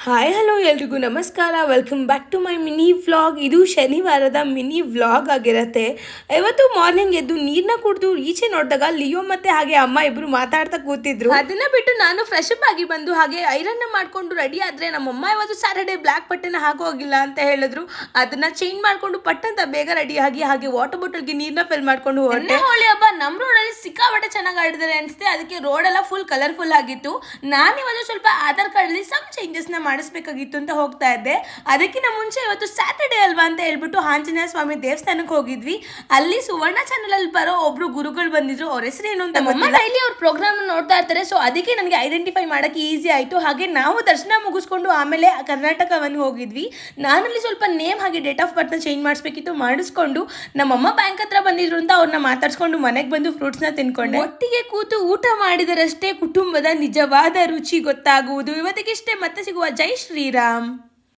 Hi hello ಎಲ್ರಿಗೂ ನಮಸ್ಕಾರ. Welcome back to my mini vlog. ಇದು ಶನಿವಾರದ ಮಿನಿ ವ್ಲಾಗ್ ಆಗಿರುತ್ತೆ. ಇವತ್ತು ಮಾರ್ನಿಂಗ್ ಎದ್ದು ನೀರನ್ನ ಕುಡಿದು ಈಚೆ ನೋಡಿದಾಗ ಲಿಯೋ ಮತ್ತೆ ಹಾಗೆ ಅಮ್ಮ ಇಬ್ರು ಮಾತಾಡ್ತಾ ಕೂತಿದ್ರು. ಅದನ್ನ ಬಿಟ್ಟು ನಾನು ಫ್ರೆಶ್ ಅಪ್ ಆಗಿ ಬಂದು ಹಾಗೆ ಐರನ್ ಮಾಡ್ಕೊಂಡು ರೆಡಿ ಆದ್ರೆ ನಮ್ಮಮ್ಮ ಇವತ್ತು ಸ್ಯಾಟರ್ಡೇ ಬ್ಲ್ಯಾಕ್ ಬಟ್ಟೆನ ಹಾಕೋಗಿಲ್ಲ ಅಂತ ಹೇಳಿದ್ರು. ಅದನ್ನ ಚೇಂಜ್ ಮಾಡ್ಕೊಂಡು ಪಟ್ಟಂತ ಬೇಗ ರೆಡಿ ಆಗಿ ಹಾಗೆ ವಾಟರ್ ಬಾಟಲ್ಗೆ ನೀರ್ನ ಫಿಲ್ ಮಾಡ್ಕೊಂಡು ಹೊರಟೆ. ಹೋಳಿ ಹಬ್ಬ ನಮ್ಮ ರೋಡಲ್ಲಿ ಸಿಕ್ಕಾಪಟ್ಟೆ ಚೆನ್ನಾಗಿ ಆಡಿದ್ದಾರೆ ಅನ್ಸುತ್ತೆ. ಅದಕ್ಕೆ ರೋಡ್ ಎಲ್ಲ ಫುಲ್ ಕಲರ್ಫುಲ್ ಆಗಿತ್ತು. ನಾನು ಇವತ್ತು ಸ್ವಲ್ಪ ಆಧಾರ್ ಕಾರ್ಡ್ ಅಲ್ಲಿ ಸಮ್ ಚೇಂಜಸ್ ನ ಮಾಡಿಸ್ಬೇಕಾಗಿತ್ತು ಅಂತ ಹೋಗ್ತಾ ಇದ್ದೆ. ಅದಕ್ಕಿಂತ ಮುಂಚೆ ಇವತ್ತು ಸ್ಯಾಟರ್ಡೇ ಅಲ್ವಾ ಅಂತ ಹೇಳ್ಬಿಟ್ಟು ಆಂಜನೇಯ ಸ್ವಾಮಿ ದೇವಸ್ಥಾನಕ್ಕೆ ಹೋಗಿದ್ವಿ. ಅಲ್ಲಿ ಸುವರ್ಣ ಚಾನಲ್ ಅಲ್ಲಿ ಬರೋ ಒಬ್ರು ಗುರುಗಳು ಬಂದಿದ್ರು. ಅವ್ರ ಹೆಸರು ಏನು ಅಂತ ಡೈಲಿ ಅವ್ರ ಪ್ರೋಗ್ರಾಮ್ ನೋಡ್ತಾ ಇರ್ತಾರೆ. ಸೊ ಅದಕ್ಕೆ ನನಗೆ ಐಡೆಂಟಿಫೈ ಮಾಡಕ್ಕೆ ಈಸಿ ಆಯ್ತು. ಹಾಗೆ ನಾವು ದರ್ಶನ ಮುಗಿಸ್ಕೊಂಡು ಆಮೇಲೆ ಕರ್ನಾಟಕವನ್ನು ಹೋಗಿದ್ವಿ. ನಾನಲ್ಲಿ ಸ್ವಲ್ಪ ನೇಮ್ ಹಾಗೆ ಡೇಟ್ ಆಫ್ ಬರ್ತ್ ನ ಚೇಂಜ್ ಮಾಡಿಸ್ಬೇಕಿತ್ತು. ಮಾಡಿಸ್ಕೊಂಡು ನಮ್ಮಮ್ಮ ಬ್ಯಾಂಕ್ ಹತ್ರ ಬಂದಿದ್ರು ಅಂತ ಅವ್ರನ್ನ ಮಾತಾಡ್ಸ್ಕೊಂಡು ಮನೆಗೆ ಬಂದು ಫ್ರೂಟ್ಸ್ ನ ತಿನ್ಕೊಂಡೆ. ಒಟ್ಟಿಗೆ ಕೂತು ಊಟ ಮಾಡಿದರಷ್ಟೇ ಕುಟುಂಬದ ನಿಜವಾದ ರುಚಿ ಗೊತ್ತಾಗುವುದು. ಇವತ್ತಿಗಿಷ್ಟೇ, ಮತ್ತೆ ಸಿಗುವ. ಜೈ ಶ್ರೀರಾಮ್.